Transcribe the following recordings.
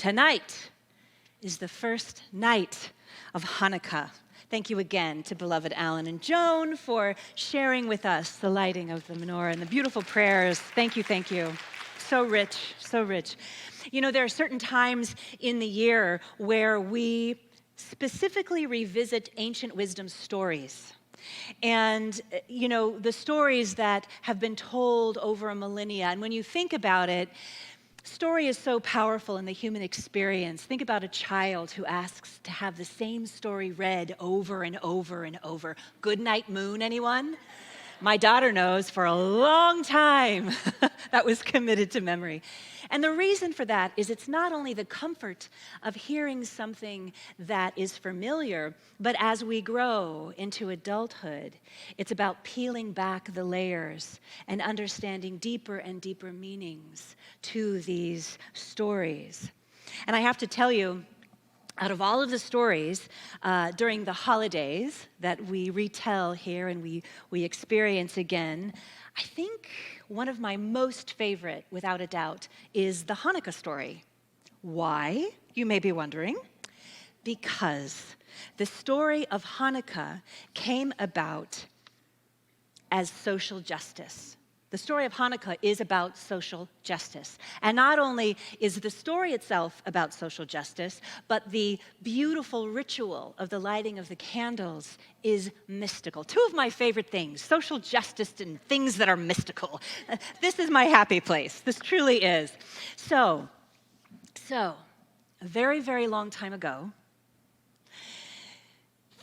tonight is the first night of Hanukkah. Thank you again to beloved Alan and Joan for sharing with us the lighting of the menorah and the beautiful prayers. Thank you, thank you. So rich, so rich. You know, there are certain times in the year where we specifically revisit ancient wisdom stories. And, you know, the stories that have been told over a millennia. And when you think about it, story is so powerful in the human experience. Think about a child who asks to have the same story read over and over and over. Goodnight Moon, anyone? My daughter knows for a long time that was committed to memory. And the reason for that is it's not only the comfort of hearing something that is familiar, but as we grow into adulthood, it's about peeling back the layers and understanding deeper and deeper meanings to these stories. And I have to tell you, out of all of the stories during the holidays that we retell here and we experience again, I think one of my most favorite, without a doubt, is the Hanukkah story. Why, you may be wondering? Because the story of Hanukkah came about as social justice. The story of Hanukkah is about social justice. And not only is the story itself about social justice, but the beautiful ritual of the lighting of the candles is mystical. Two of my favorite things, social justice and things that are mystical. This is my happy place. This truly is. So, a very, very long time ago,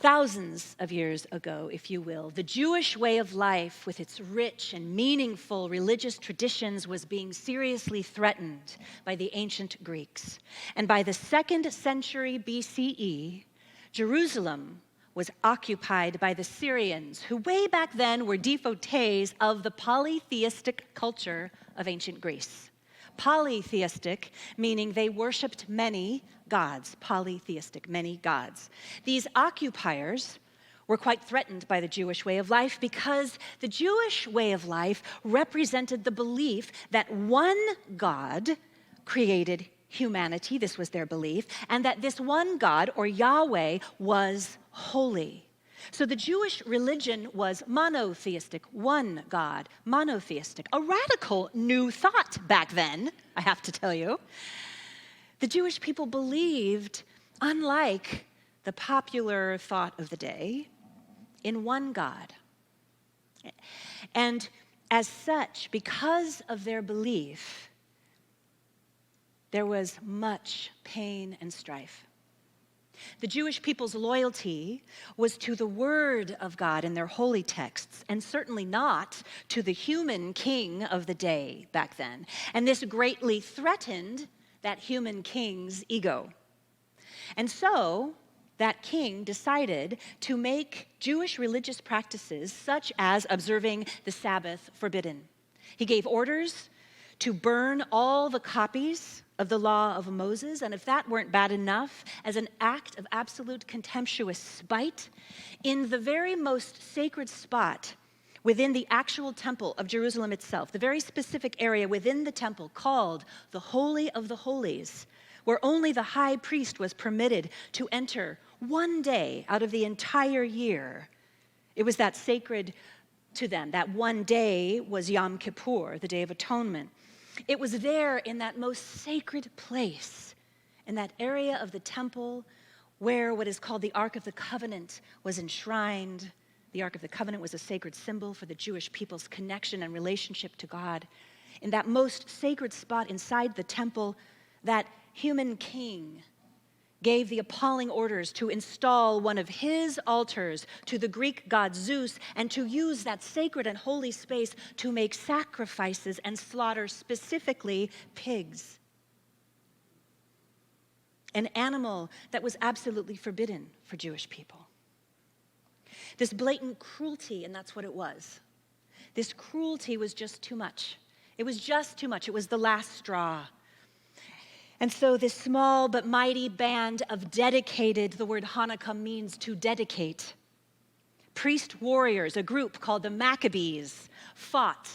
thousands of years ago, if you will, the Jewish way of life with its rich and meaningful religious traditions was being seriously threatened by the ancient Greeks. And by the 2nd century BCE, Jerusalem was occupied by the Syrians, who way back then were devotees of the polytheistic culture of ancient Greece. Polytheistic, meaning they worshipped many gods. Polytheistic, many gods. These occupiers were quite threatened by the Jewish way of life because the Jewish way of life represented the belief that one God created humanity, this was their belief, and that this one God, or Yahweh, was holy. So the Jewish religion was monotheistic, one God, monotheistic, a radical new thought back then, I have to tell you. The Jewish people believed, unlike the popular thought of the day, in one God. And as such, because of their belief, there was much pain and strife. The Jewish people's loyalty was to the Word of God in their holy texts, and certainly not to the human king of the day back then. And this greatly threatened that human king's ego. And so, that king decided to make Jewish religious practices, such as observing the Sabbath, forbidden. He gave orders to burn all the copies of the law of Moses, and if that weren't bad enough, as an act of absolute contemptuous spite, in the very most sacred spot within the actual temple of Jerusalem itself, the very specific area within the temple called the Holy of the Holies, where only the high priest was permitted to enter one day out of the entire year. It was that sacred to them. That one day was Yom Kippur, the Day of Atonement. It was there in that most sacred place, in that area of the temple where what is called the Ark of the Covenant was enshrined. The Ark of the Covenant was a sacred symbol for the Jewish people's connection and relationship to God. In that most sacred spot inside the temple, that human king gave the appalling orders to install one of his altars to the Greek god Zeus and to use that sacred and holy space to make sacrifices and slaughter specifically pigs. An animal that was absolutely forbidden for Jewish people. This blatant cruelty, and that's what it was. This cruelty was just too much. It was just too much. It was the last straw. And so this small but mighty band of dedicated, the word Hanukkah means to dedicate. Priest warriors, a group called the Maccabees, fought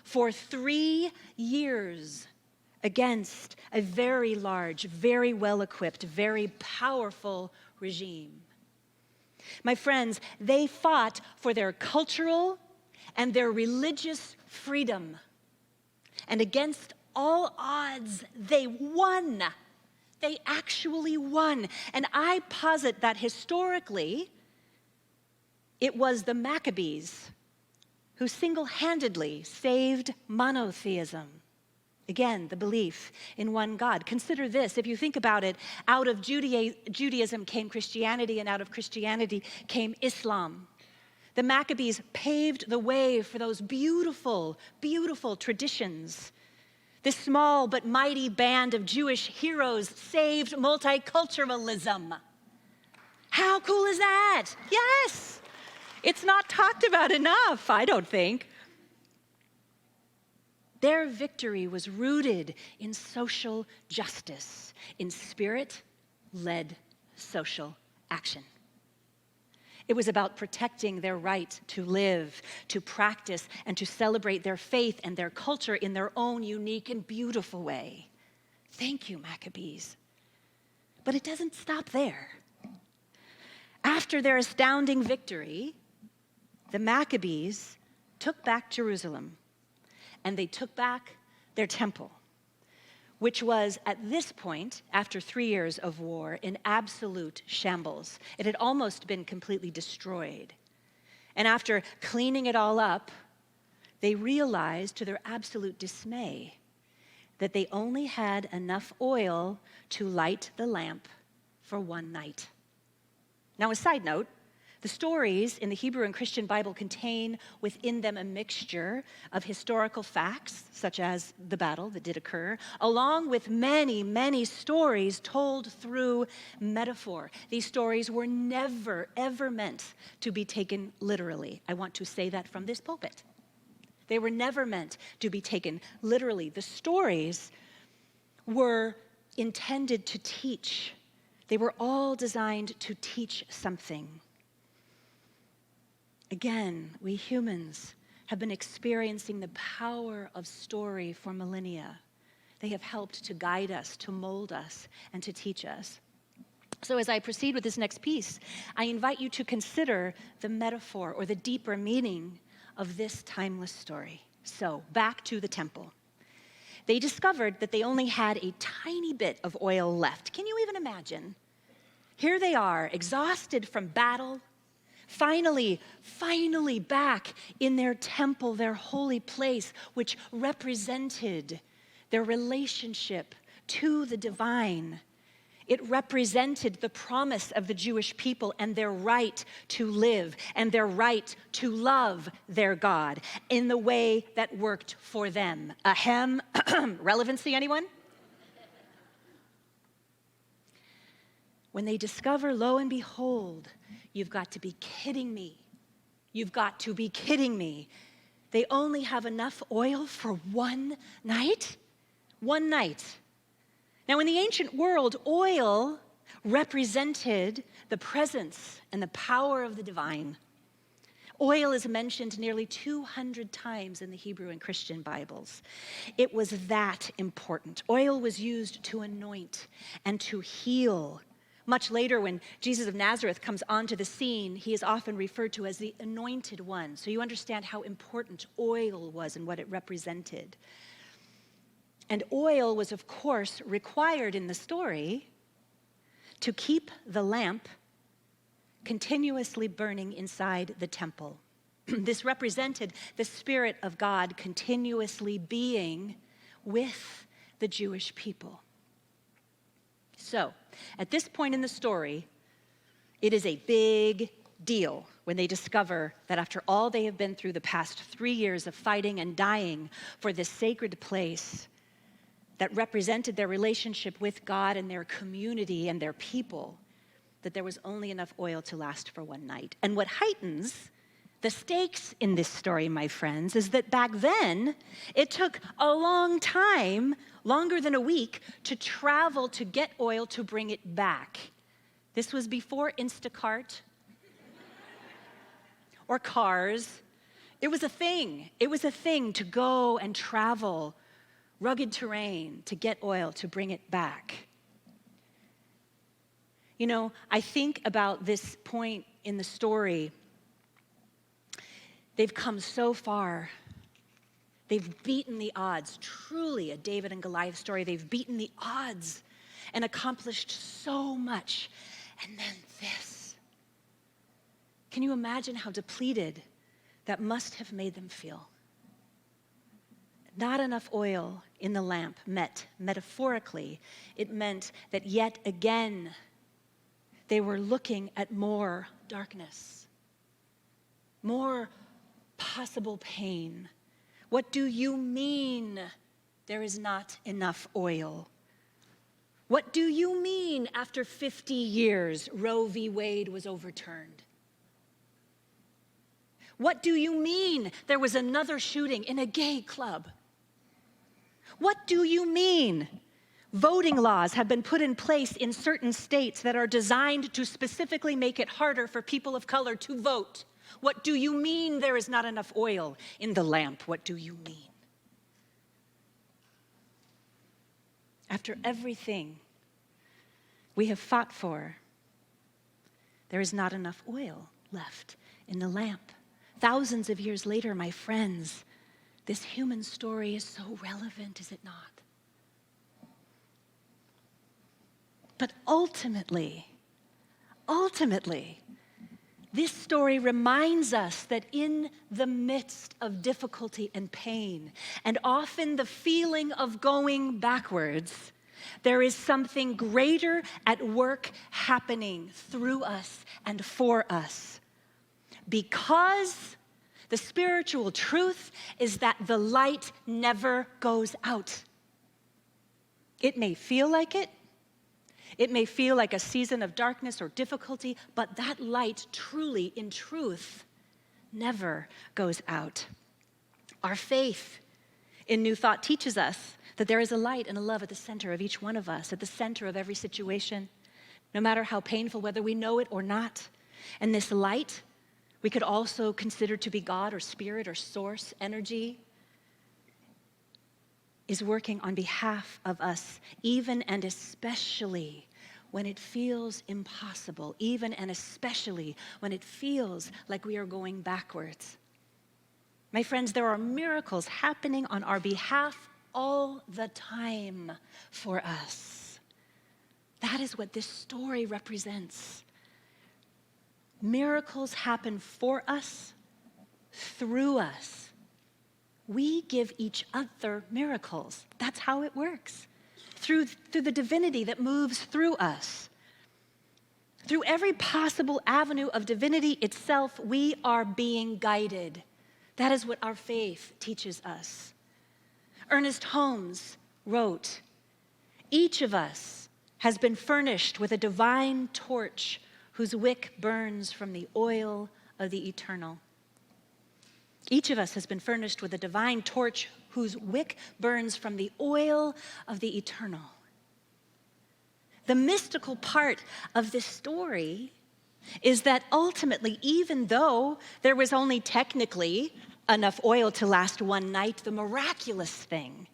for 3 years against a very large, very well-equipped, very powerful regime. My friends, they fought for their cultural and their religious freedom. And against all odds, they won. They actually won. And I posit that historically, it was the Maccabees who single-handedly saved monotheism. Again, the belief in one God. Consider this, if you think about it, out of Judaism came Christianity, and out of Christianity came Islam. The Maccabees paved the way for those beautiful, beautiful traditions. This small but mighty band of Jewish heroes saved multiculturalism. How cool is that? Yes! It's not talked about enough, I don't think. Their victory was rooted in social justice, in spirit-led social action. It was about protecting their right to live, to practice, and to celebrate their faith and their culture in their own unique and beautiful way. Thank you, Maccabees. But it doesn't stop there. After their astounding victory, the Maccabees took back Jerusalem, and they took back their temple, which was, at this point, after 3 years of war, in absolute shambles. It had almost been completely destroyed. And after cleaning it all up, they realized, to their absolute dismay, that they only had enough oil to light the lamp for one night. Now, a side note, the stories in the Hebrew and Christian Bible contain within them a mixture of historical facts, such as the battle that did occur, along with many, many stories told through metaphor. These stories were never, ever meant to be taken literally. I want to say that from this pulpit. They were never meant to be taken literally. The stories were intended to teach. They were all designed to teach something. Again, we humans have been experiencing the power of story for millennia. They have helped to guide us, to mold us, and to teach us. So as I proceed with this next piece, I invite you to consider the metaphor or the deeper meaning of this timeless story. So, back to the temple. They discovered that they only had a tiny bit of oil left. Can you even imagine? Here they are, exhausted from battle, finally back in their temple, their holy place, which represented their relationship to the divine. It represented the promise of the Jewish people and their right to live and their right to love their God in the way that worked for them. Ahem, relevancy, anyone? When they discover, lo and behold, you've got to be kidding me. You've got to be kidding me. They only have enough oil for one night? One night. Now, in the ancient world, oil represented the presence and the power of the divine. Oil is mentioned nearly 200 times in the Hebrew and Christian Bibles. It was that important. Oil was used to anoint and to heal. Much later, when Jesus of Nazareth comes onto the scene, he is often referred to as the anointed one. So you understand how important oil was and what it represented. And oil was, of course, required in the story to keep the lamp continuously burning inside the temple. This represented the Spirit of God continuously being with the Jewish people. So, at this point in the story, it is a big deal when they discover that after all they have been through the past 3 years of fighting and dying for this sacred place that represented their relationship with God and their community and their people, that there was only enough oil to last for one night. And what heightens the stakes in this story, my friends, is that back then, it took a long time, longer than a week, to travel to get oil to bring it back. This was before Instacart or cars. It was a thing. It was a thing to go and travel rugged terrain to get oil, to bring it back. You know, I think about this point in the story. They've come so far. They've beaten the odds. Truly a David and Goliath story. They've beaten the odds and accomplished so much. And then this. Can you imagine how depleted that must have made them feel? Not enough oil in the lamp meant, metaphorically, it meant that yet again they were looking at more darkness, more possible pain. What do you mean there is not enough oil? What do you mean after 50 years Roe v. Wade was overturned? What do you mean there was another shooting in a gay club? What do you mean voting laws have been put in place in certain states that are designed to specifically make it harder for people of color to vote? What do you mean there is not enough oil in the lamp? What do you mean? After everything we have fought for, there is not enough oil left in the lamp. Thousands of years later, my friends, this human story is so relevant, is it not? But ultimately, this story reminds us that in the midst of difficulty and pain, and often the feeling of going backwards, there is something greater at work happening through us and for us. Because the spiritual truth is that the light never goes out. It may feel like it. It may feel like a season of darkness or difficulty, but that light truly, in truth, never goes out. Our faith in New Thought teaches us that there is a light and a love at the center of each one of us, at the center of every situation, no matter how painful, whether we know it or not. And this light, we could also consider to be God or spirit or source, energy, is working on behalf of us, even and especially when it feels impossible, even and especially when it feels like we are going backwards. My friends, there are miracles happening on our behalf all the time for us. That is what this story represents. Miracles happen for us, through us. We give each other miracles. That's how it works. Through the divinity that moves through us. Through every possible avenue of divinity itself, we are being guided. That is what our faith teaches us. Ernest Holmes wrote, "Each of us has been furnished with a divine torch whose wick burns from the oil of the eternal." Each of us has been furnished with a divine torch whose wick burns from the oil of the eternal. The mystical part of this story is that ultimately, even though there was only technically enough oil to last one night, the miraculous thing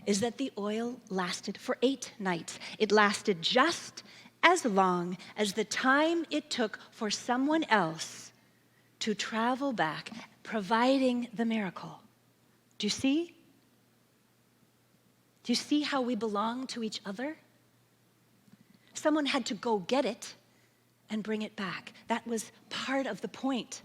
is that the oil lasted for 8 nights. It lasted just as long as the time it took for someone else to travel back, providing the miracle. Do you see? Do you see how we belong to each other? Someone had to go get it and bring it back. That was part of the point.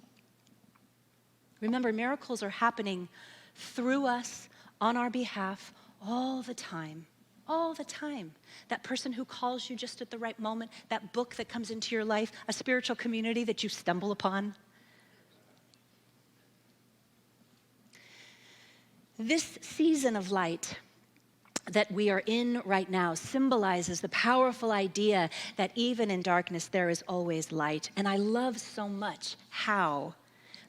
Remember, miracles are happening through us, on our behalf, all the time. All the time. That person who calls you just at the right moment, that book that comes into your life, a spiritual community that you stumble upon. This season of light that we are in right now symbolizes the powerful idea that even in darkness there is always light. And I love so much how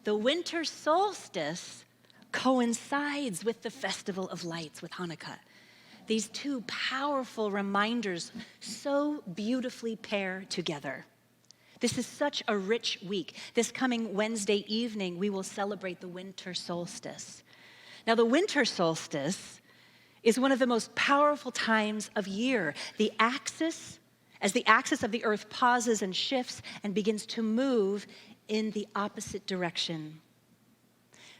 the winter solstice coincides with the Festival of Lights, with Hanukkah. These two powerful reminders so beautifully pair together. This is such a rich week. This coming Wednesday evening, we will celebrate the winter solstice. Now, the winter solstice is one of the most powerful times of year. As the axis of the earth pauses and shifts and begins to move in the opposite direction.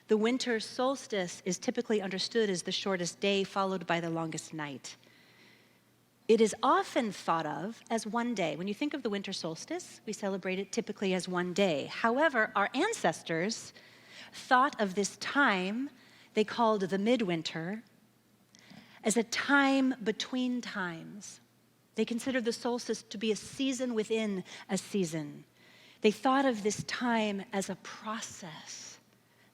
The winter solstice is typically understood as the shortest day followed by the longest night. It is often thought of as one day. When you think of the winter solstice, we celebrate it typically as one day. However, our ancestors thought of this time they called the midwinter as a time between times. They considered the solstice to be a season within a season. They thought of this time as a process,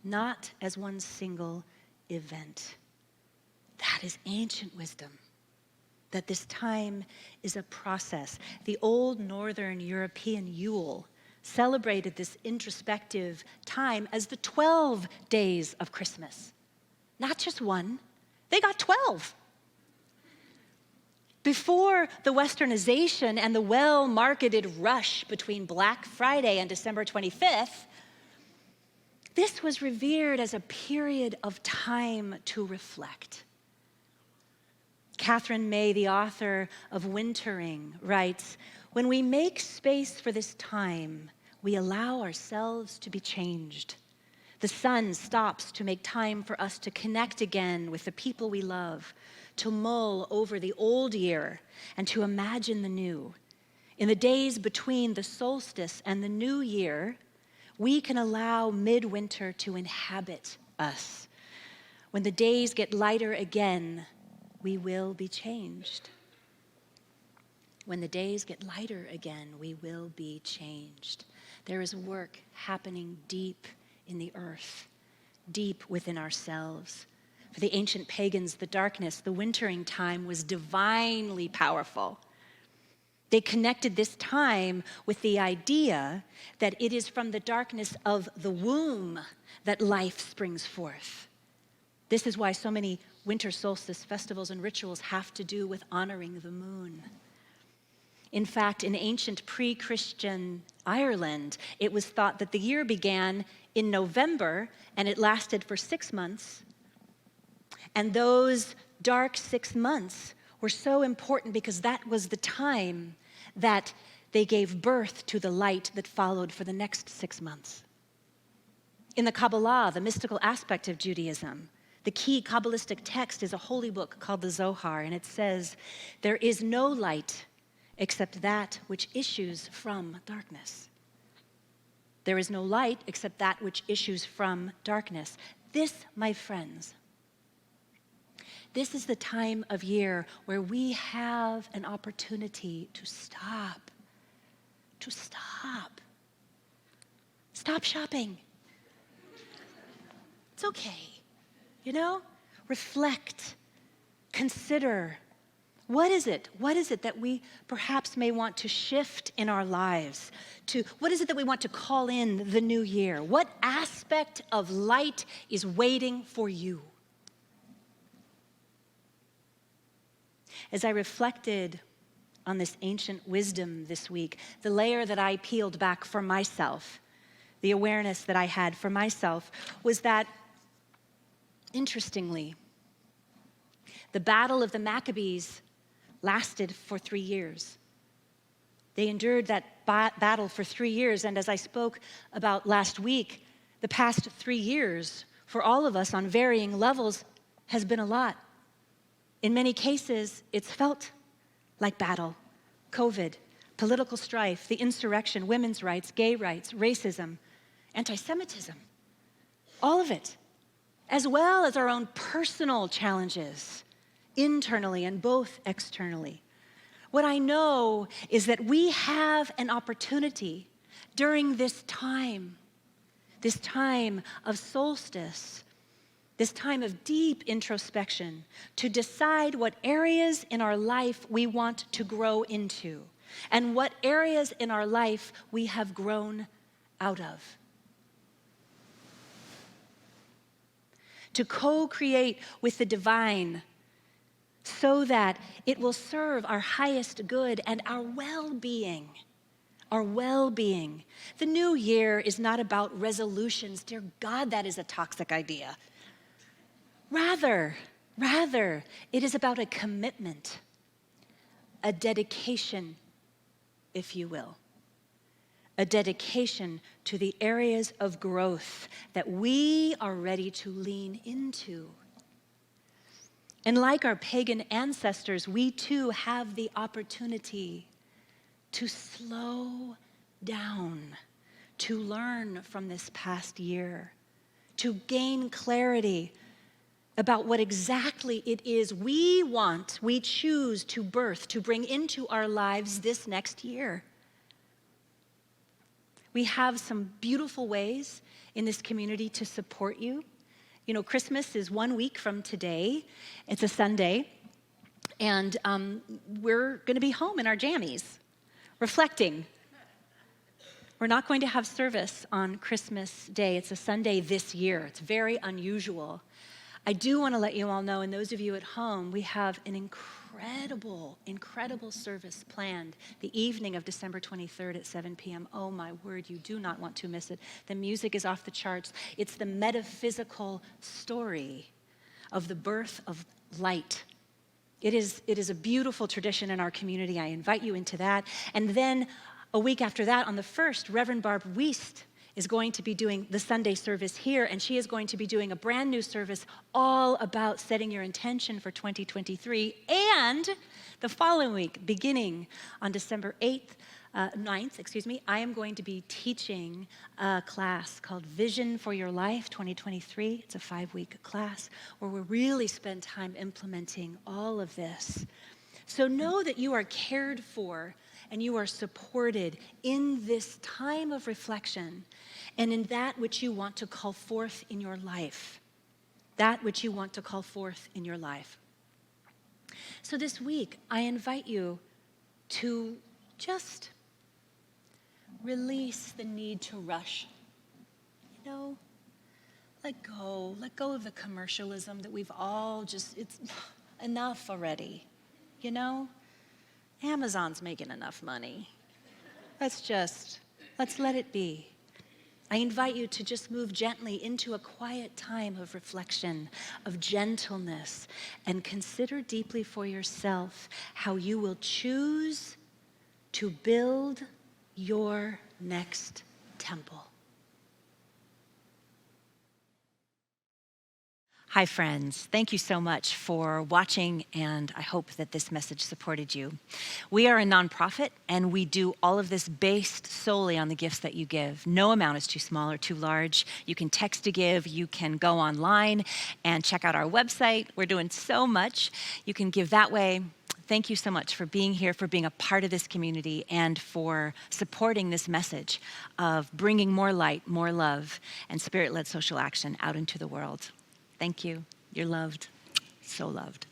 not as one single event. That is ancient wisdom, that this time is a process. The old Northern European Yule celebrated this introspective time as the 12 days of Christmas. Not just one, they got 12. Before the westernization and the well-marketed rush between Black Friday and December 25th, this was revered as a period of time to reflect. Catherine May, the author of Wintering, writes, "When we make space for this time, we allow ourselves to be changed. The sun stops to make time for us to connect again with the people we love, to mull over the old year and to imagine the new. In the days between the solstice and the new year, we can allow midwinter to inhabit us. When the days get lighter again, we will be changed." When the days get lighter again, we will be changed. There is work happening deep in the earth, deep within ourselves. For the ancient pagans, the darkness, the wintering time was divinely powerful. They connected this time with the idea that it is from the darkness of the womb that life springs forth. This is why so many winter solstice festivals and rituals have to do with honoring the moon. In fact, in ancient pre-Christian Ireland, it was thought that the year began in November and it lasted for 6 months. And those dark 6 months were so important because that was the time that they gave birth to the light that followed for the next 6 months. In the Kabbalah, the mystical aspect of Judaism, the key Kabbalistic text is a holy book called the Zohar, and it says, "There is no light except that which issues from darkness." There is no light except that which issues from darkness. This, my friends, this is the time of year where we have an opportunity to stop. Stop shopping. It's okay, reflect, consider. What is it that we perhaps may want to shift in our lives? What is it that we want to call in the new year? What aspect of light is waiting for you? As I reflected on this ancient wisdom this week, the layer that I peeled back for myself, the awareness that I had for myself, was that, interestingly, the battle of the Maccabees lasted for 3 years. They endured that battle for 3 years, and as I spoke about last week, the past 3 years for all of us on varying levels has been a lot. In many cases, it's felt like battle, COVID, political strife, the insurrection, women's rights, gay rights, racism, anti-Semitism, all of it, as well as our own personal challenges, internally and both externally. What I know is that we have an opportunity during this time of solstice, this time of deep introspection, to decide what areas in our life we want to grow into and what areas in our life we have grown out of. To co-create with the divine so that it will serve our highest good and our well-being. Our well-being. The new year is not about resolutions. Dear God, that is a toxic idea. Rather, Rather, it is about a commitment, a dedication, if you will. A dedication to the areas of growth that we are ready to lean into. And like our pagan ancestors, we too have the opportunity to slow down, to learn from this past year, to gain clarity about what exactly it is we choose to birth, to bring into our lives this next year. We have some beautiful ways in this community to support you. You know, Christmas is 1 week from today. It's a Sunday. And we're going to be home in our jammies, reflecting. We're not going to have service on Christmas Day. It's a Sunday this year. It's very unusual. I do want to let you all know, and those of you at home, we have an incredible service planned the evening of December 23rd at 7 p.m. Oh my word, you do not want to miss it. The music is off the charts. It's the metaphysical story of the birth of light. It is a beautiful tradition in our community. I invite you into that. And then a week after that, on the 1st, Reverend Barb Wiest is going to be doing the Sunday service here, and she is going to be doing a brand new service all about setting your intention for 2023. And the following week, beginning on December 9th, I am going to be teaching a class called Vision for Your Life 2023. It's a 5-week class where we really spend time implementing all of this. So know that you are cared for and you are supported in this time of reflection and in that which you want to call forth in your life. That which you want to call forth in your life. So this week, I invite you to just release the need to rush. You know, let go of the commercialism that we've all it's enough already, you know? Amazon's making enough money. Let's let it be. I invite you to just move gently into a quiet time of reflection, of gentleness, and consider deeply for yourself how you will choose to build your next temple. Hi, friends. Thank you so much for watching, and I hope that this message supported you. We are a nonprofit, and we do all of this based solely on the gifts that you give. No amount is too small or too large. You can text to give. You can go online and check out our website. We're doing so much. You can give that way. Thank you so much for being here, for being a part of this community, and for supporting this message of bringing more light, more love, and spirit-led social action out into the world. Thank you. You're loved. So loved.